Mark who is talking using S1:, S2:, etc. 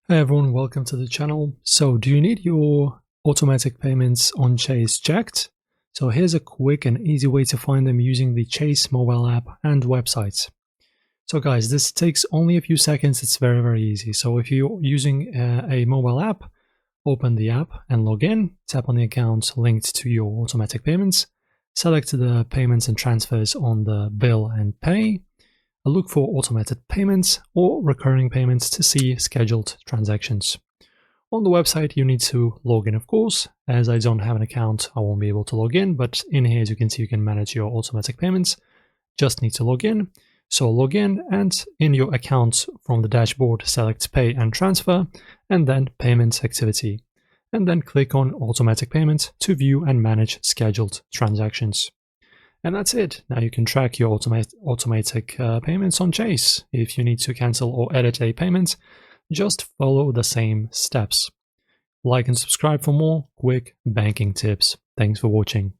S1: Hey everyone, welcome to the channel. So do you need your automatic payments on Chase checked? So here's a quick and easy way to find them using the Chase mobile app and website. So guys, this takes only a few seconds. It's very easy. So if you're using a mobile app, open the app and log in, tap on the account linked to your automatic payments, select the payments and transfers on the bill and pay, look for automated payments or recurring payments to see scheduled transactions. On the website, you need to log in, of course. As I don't have an account, I won't be able to log in, but in here, as you can see, you can manage your automatic payments. Just need to log in. So log in, and in your account from the dashboard, select Pay and Transfer, and then Payments Activity. And then click on Automatic Payments to view and manage scheduled transactions. And that's it. Now you can track your automatic payments on Chase. If you need to cancel or edit a payment, just follow the same steps. Like and subscribe for more quick banking tips. Thanks for watching.